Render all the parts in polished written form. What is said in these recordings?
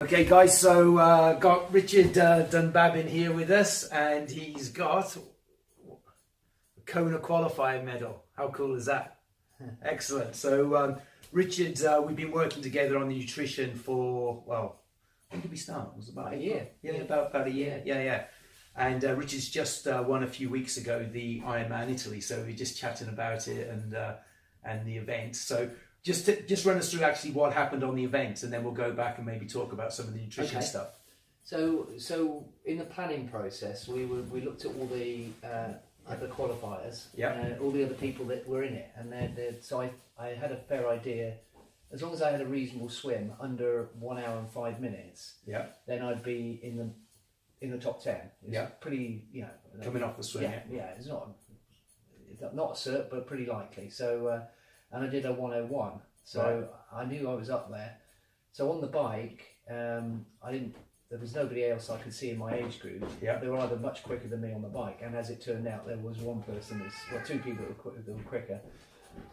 Okay guys, so got Richard Dunbabbin here with us, and he's got a Kona Qualifier medal. How cool is that? Excellent. So Richard, we've been working together on the nutrition for, well, when did we start? It was about a year. Yeah, about a year. Yeah. And Richard's just won a few weeks ago the Ironman Italy, so we're just chatting about it and the event. So just run us through actually what happened on the event, and then we'll go back and maybe talk about some of the nutrition stuff. So in the planning process, we looked at all the other qualifiers, all the other people that were in it, and so I had a fair idea. As long as I had a reasonable swim under 1 hour and 5 minutes, then I'd be in the top 10. It's pretty, coming off the swim. Yeah. It's not a cert, but pretty likely. So. And I did a 101, so I knew I was up there. So on the bike, there was nobody else I could see in my age group. They were either much quicker than me on the bike, and as it turned out, there was one person, two people that were quicker.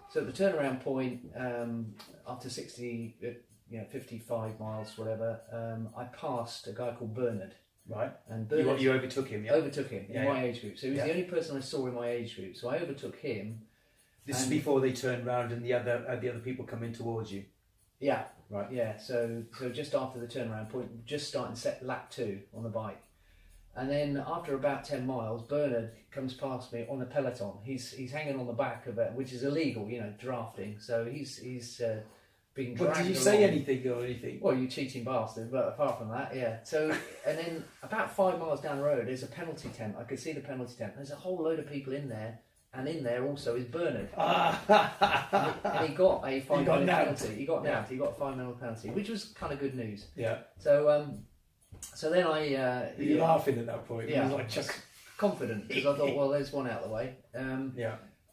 So at the turnaround point, after 60, 55 miles, whatever, I passed a guy called Bernard. Right. And Bernard, you overtook him, Overtook him in my age group. So he was the only person I saw in my age group. So I overtook him. This is before they turned round and the other people come in towards you. Yeah. Right. Yeah. So just after the turnaround point, just starting set lap 2 on the bike, and then after about 10 miles, Bernard comes past me on a peloton. He's hanging on the back of it, which is illegal, drafting. So he's being dragged. Did you along. say anything or anything? Well, you cheating bastard. But apart from that, yeah. So and then about 5 miles down the road, there's a penalty tent. I could see the penalty tent. There's a whole load of people in there. And in there also is Bernard. And he got a 5 minute penalty. He got nabbed. He got a 5 minute penalty, which was kind of good news. Yeah. So then I. Were you laughing at that point? Yeah. You was like confident, because I thought, well, there's one out of the way. And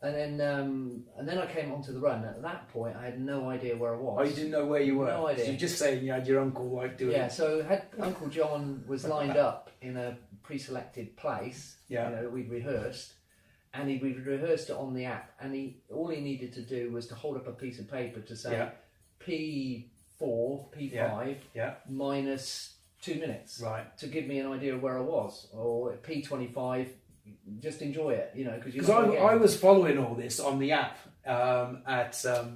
then I came onto the run. At that point, I had no idea where I was. Oh, you didn't know where you were? No idea. So you're just saying you had your uncle doing. Yeah. So Uncle John was lined up in a pre-selected place. We'd rehearsed. And he rehearsed it on the app, and all he needed to do was to hold up a piece of paper to say P4, P5 minus 2 minutes, to give me an idea of where I was, or P25, just enjoy it, because I was following all this on the app.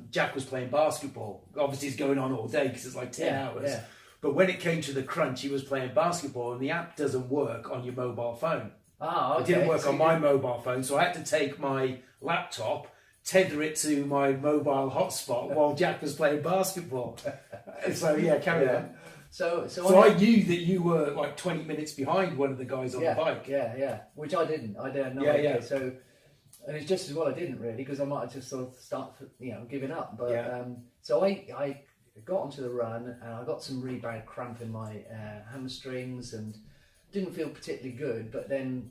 Jack was playing basketball. Obviously, it's going on all day because it's like 10 hours. Yeah. But when it came to the crunch, he was playing basketball, and the app doesn't work on your mobile phone. Okay. It didn't work on my mobile phone, so I had to take my laptop, tether it to my mobile hotspot while Jack was playing basketball. So carry on. So I knew that you were like 20 minutes behind one of the guys on the bike. Yeah, which I didn't. I had no idea. So, and it's just as well I didn't really, because I might have just sort of start giving up. But so I got onto the run, and I got some really bad cramp in my hamstrings and didn't feel particularly good, but then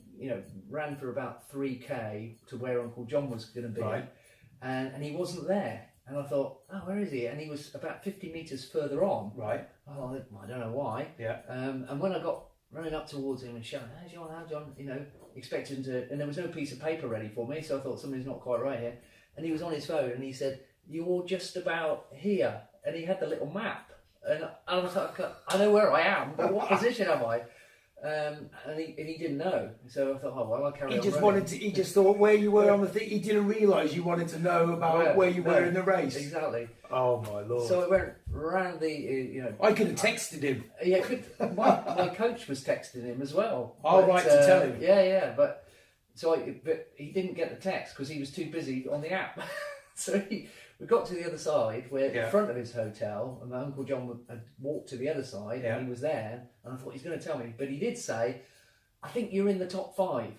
ran for about 3k to where Uncle John was going to be, and he wasn't there. And I thought, oh, where is he? And he was about 50 meters further on. Right. Oh, I don't know why. Yeah. And when I got running up towards him and shouting, "How John?" Expecting to, and there was no piece of paper ready for me, so I thought something's not quite right here. And he was on his phone, and he said, "You're just about here," and he had the little map, and I was like, "I know where I am, but what position am I?" And he didn't know, so I thought, oh well, I'll carry on. He just thought where you were on the thing. He didn't realise you wanted to know about where you were in the race. Exactly. Oh my lord! So it went round the. I could have texted him. Yeah, my coach was texting him as well. Oh, right, to tell him. Yeah, but he didn't get the text because he was too busy on the app. So we got to the other side, where in front of his hotel, and my Uncle John had walked to the other side, and he was there, and I thought, he's going to tell me. But he did say, "I think you're in the top 5."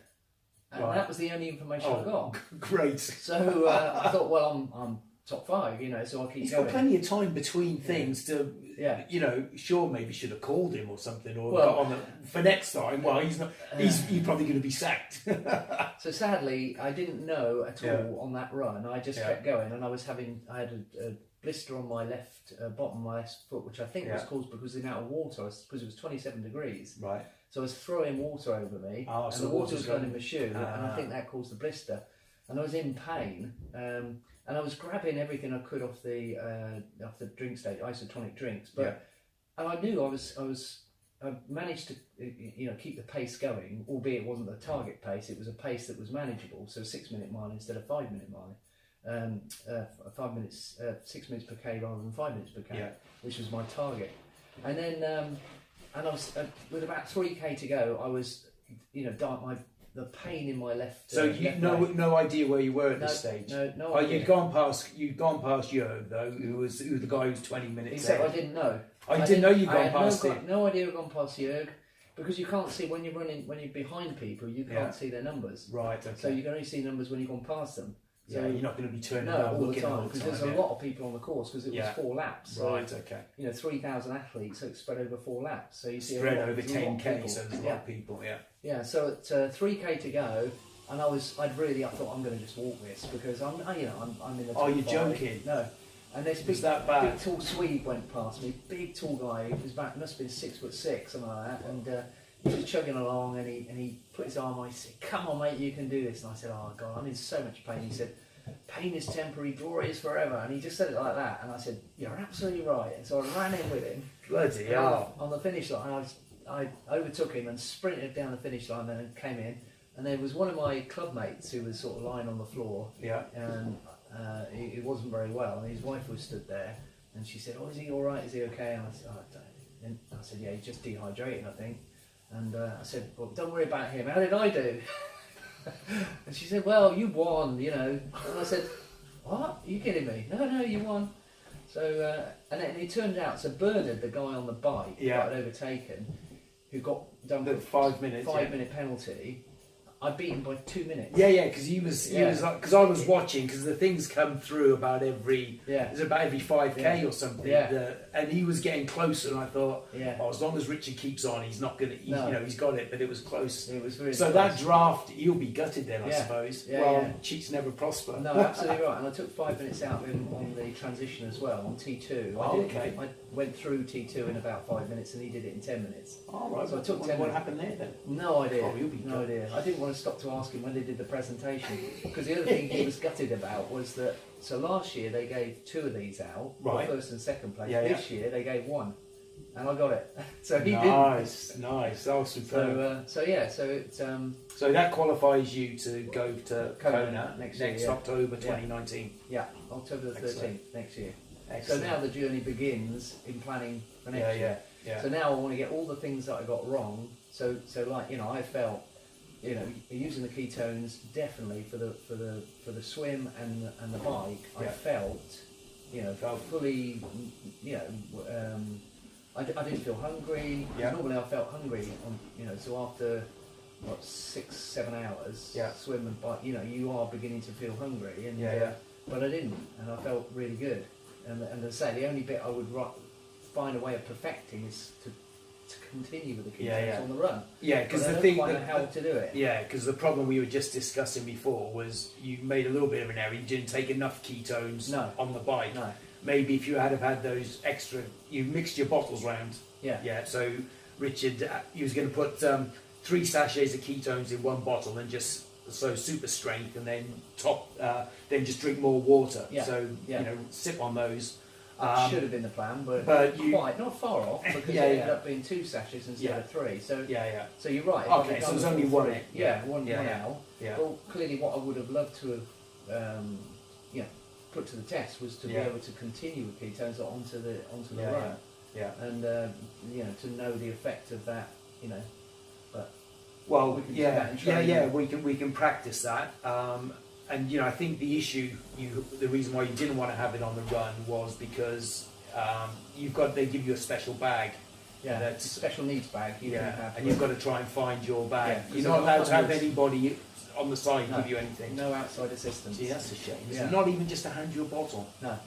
And that was the only information I got. Great. So I thought, well, I'm top 5, so I'll keep going. He's got plenty of time between things to, sure, maybe should have called him or something, or got on for next time. Well, he's not. He's probably going to be sacked. So sadly, I didn't know at all on that run. I just kept going, and I had a blister on my left bottom of my left foot, which I think was caused because of the amount of water, because it was 27 degrees. Right. So I was throwing water over me, and the water was going in my shoe, and I think that caused the blister. And I was in pain, and I was grabbing everything I could off the drink stage, isotonic drinks, but and I knew I managed to keep the pace going, albeit it wasn't the target pace. It was a pace that was manageable. So 6 minute mile instead of 5 minute mile, 5 minutes, 6 minutes per k rather than 5 minutes per k, which was my target. And then and I was with about 3k to go. I was the pain in my left. So you no idea where you were at this stage. No idea. You'd gone past Jörg though, who was the guy who was 20 minutes. Except ahead. I didn't know. I didn't know you'd gone past him. No idea I'd gone past Jörg, because you can't see when you're behind people. You can't see their numbers. Right. Okay. So you can only see numbers when you've gone past them. So you're not going to be turning around all the time, because there's a lot of people on the course, because it was 4 laps. So, right. Okay. 3,000 athletes, so it's spread over 4 laps. So you see spread over 10k, so there's a lot of people. Yeah. Yeah. So at 3k to go, and I thought I'm going to just walk this, because I'm in the top 5. You're joking? No. And this big tall Swede went past me, big tall guy. He was about, must have been 6'6", something like that, and he was chugging along, and he put his arm on. He said, "Come on, mate, you can do this." And I said, "Oh God, I'm in so much pain." He said, "Pain is temporary, glory is forever." And he just said it like that, and I said, "You're absolutely right." And so I ran in with him. Bloody hell! On the finish line, I overtook him and sprinted down the finish line, and came in. And there was one of my club mates who was sort of lying on the floor. Yeah. And he wasn't very well, and his wife was stood there, and she said, "Oh, is he all right? Is he okay?" And I said, I said, "Yeah, he's just dehydrated, I think." And I said, "Well, don't worry about him. How did I do?" And she said, "Well, you won, And I said, "What? Are you kidding me?" No, you won." So, and then it turned out, so Bernard, the guy on the bike that I'd overtaken, who got done the with 5 minutes, 5 minute penalty, I beat him by 2 minutes. Yeah, because he was like, because I was watching, because the things come through about every 5k or something. Yeah. And he was getting closer, and I thought, as long as Richard keeps on, he's not going to. He's got it, but it was close. It was really so close. That draft, he'll be gutted then, I suppose. Cheats never prosper. No, absolutely right. And I took 5 minutes out of him on the transition as well on T2. I went through T2 in about 5 minutes, and he did it in 10 minutes. Oh, right. So I took 10 What happened there then? No idea. Oh, you'll be no idea. I didn't want to stop to ask him when they did the presentation, because the other thing he was gutted about was that, so last year they gave 2 of these out, first and second place. This year they gave 1, and I got it. So he didn't. Nice. That was superb. So that qualifies you to go to Kona next October 2019. Yeah, October the 13th next year. Excellent. So now the journey begins in planning for next year. So now I want to get all the things that I got wrong. So like, I felt, using the ketones definitely for the swim and the bike. I felt fully, I didn't feel hungry. Normally I felt hungry so after 6-7 hours swim and bike, you are beginning to feel hungry, and but I didn't, and I felt really good. And as I say, the only bit I would find a way of perfecting is to continue with the ketones on the run. Yeah, because the thing how to do it. Yeah, because the problem we were just discussing before was you made a little bit of an error. You didn't take enough ketones on the bike. No. Maybe if you had those extra, you mixed your bottles round. Yeah. So Richard, he was going to put 3 sachets of ketones in 1 bottle and just super strength, and then then just drink more water. So sip on those. Should have been the plan, but not far off, because it ended up being 2 sachets instead of 3. So So you're right. Okay, so there's only 1. One now. Well, clearly, what I would have loved to have, put to the test was to be able to continue with ketones onto the run. And to know the effect of that. But well, we can practice that. And I think the issue, the reason why you didn't want to have it on the run was because they give you a special bag. That's a special needs bag. And you've got to try and find your bag. You're not allowed to have anybody on the side give you anything. No outside assistance. Gee, that's a shame. Not even just to hand you a bottle. No.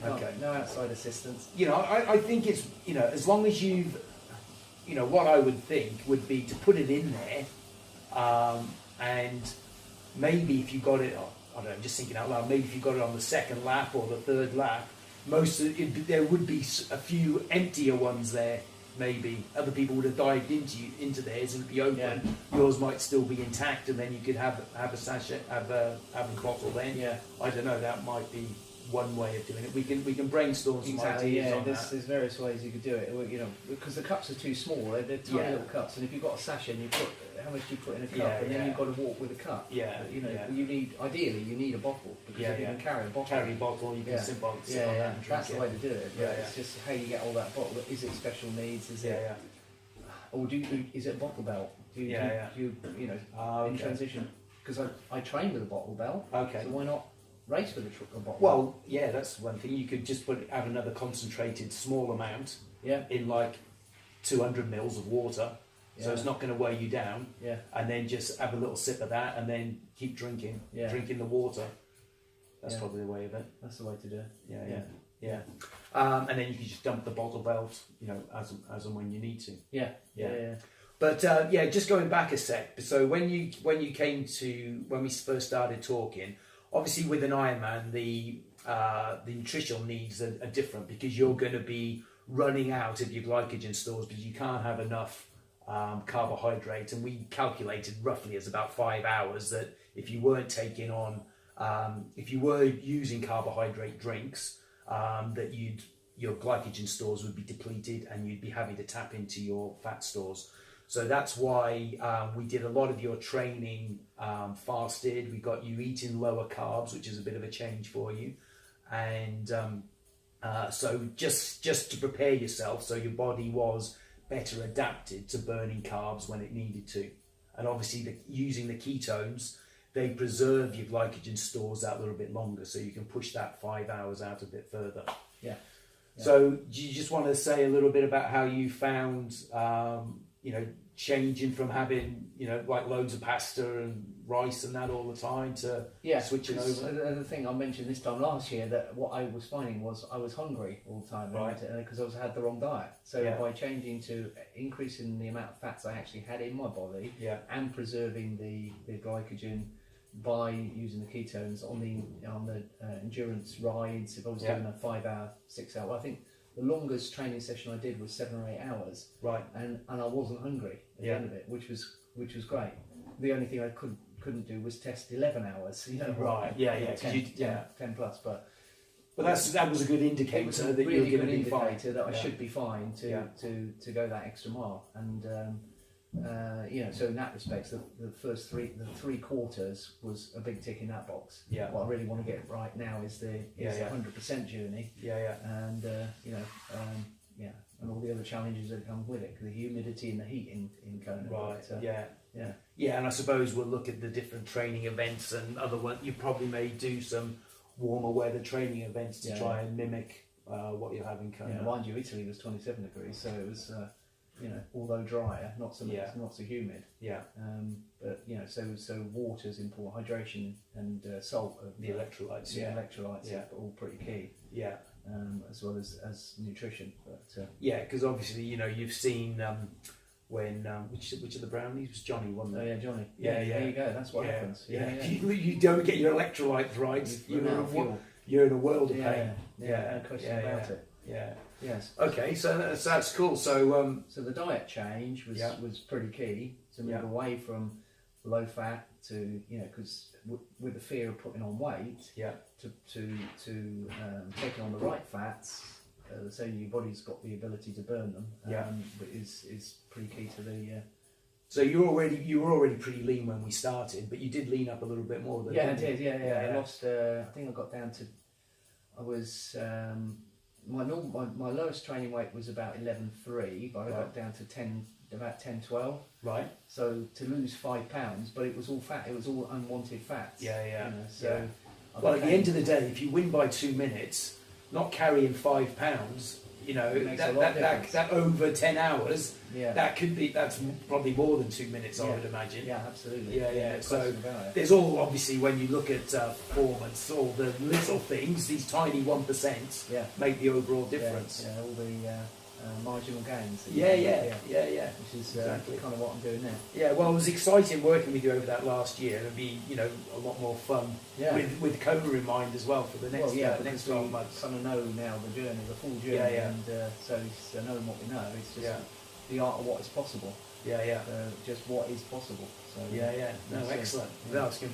Okay. No outside assistance. I think it's as long as you've, what I would think would be to put it in there, and maybe if you got it, I don't know, I'm just thinking out loud, maybe if you got it on the 2nd lap or the 3rd lap, there would be a few emptier ones there. Maybe other people would have dived into theirs and it'd be open. Yours might still be intact, and then you could have a sachet, have a bottle then. I don't know. That might be one way of doing it. We can brainstorm some ideas on that. There's various ways you could do it. You know, because the cups are too small. They're tiny little cups, and if you've got a sachet, and you put how much do you put in a cup, and then you've got to walk with a cup. You know, you need you need a bottle, because if you can carry a bottle. Carry a bottle, you can sit on that and drink that's the way to do it. It's just how you get all that bottle. Is it special needs? Is it? Or is it a bottle belt? Do you in transition? Because I train with a bottle belt. Okay. So why not race with a bottle? Well, yeah, that's one thing. You could just add another concentrated small amount. In like 200 mils of water. So it's not going to weigh you down. And then just have a little sip of that, and then keep drinking. Drinking the water. That's probably the way of it. That's the way to do it. Yeah. And then you can just dump the bottle belt, you know, as and when you need to. Yeah. But just going back a sec. So when we first started talking, obviously with an Ironman, the nutritional needs are different, because you're going to be running out of your glycogen stores, because you can't have enough carbohydrate. And we calculated roughly as about 5 hours that if you weren't taking on, if you were using carbohydrate drinks, that your glycogen stores would be depleted, and you'd be having to tap into your fat stores. So that's why we did a lot of your training fasted. We got you eating lower carbs, which is a bit of a change for you. And so just to prepare yourself, so your body was better adapted to burning carbs when it needed to. And obviously using the ketones, they preserve your glycogen stores out a little bit longer, so you can push that 5 hours out a bit further. So do you just want to say a little bit about how you found, changing from having, like loads of pasta and rice and that all the time to switching over? The thing I mentioned this time last year, that what I was finding was I was hungry all the time, because I had the wrong diet. So by changing to increasing the amount of fats I actually had in my body, and preserving the glycogen by using the ketones on the endurance rides, if I was doing a 5 hour, 6 hour, I think the longest training session I did was 7 or 8 hours. And I wasn't hungry at the end of it, which was great. The only thing I couldn't do was test 11 hours. 10 plus, but that was a good indicator. It was a that really good indicator that I should be fine to go that extra mile. And so in that respect, the first three quarters was a big tick in that box. What I really want to get right now is the 100% journey. And and all the other challenges that come with it, the humidity and the heat in Kona. And I suppose we'll look at the different training events and other ones. You probably may do some warmer weather training events to try and mimic what you have in Kona. Mind you, Italy was 27 degrees, so it was although drier, not so humid. But so water's important, hydration and salt, the electrolytes. Electrolytes are all pretty key. As well as nutrition. But because obviously you've seen when which of the brownies was Johnny, wasn't it? Oh yeah, Johnny. There you go. That's what happens. You don't get your electrolytes right, you're in a world of pain. No question about it. Yes. Okay, so that's cool. So so the diet change was pretty key to move away from low fat to because with the fear of putting on weight, to taking on the right fats, so your body's got the ability to burn them. But is pretty key to the. So you were already pretty lean when we started, but you did lean up a little bit more. I did. I lost. I think I got down to. I was. My lowest training weight was about 11.3, but I got down to about 10-12. Right. So to lose 5 pounds, but it was all fat. It was all unwanted fats. Well, at the end of the day, if you win by 2 minutes, not carrying 5 pounds, that over 10 hours, that's probably more than 2 minutes, I would imagine. Yeah, absolutely. So there's all, obviously, when you look at performance, all the little things, these tiny 1% make the overall difference. All the marginal gains. Which is exactly kind of what I'm doing now. Yeah, well, it was exciting working with you over that last year. It'll be, a lot more fun with Kona in mind as well for the next next 12 months. Kind of know now the journey, the full journey, and so knowing what we know, it's just the art of what is possible. Just what is possible. So No, excellent. No, it's going to be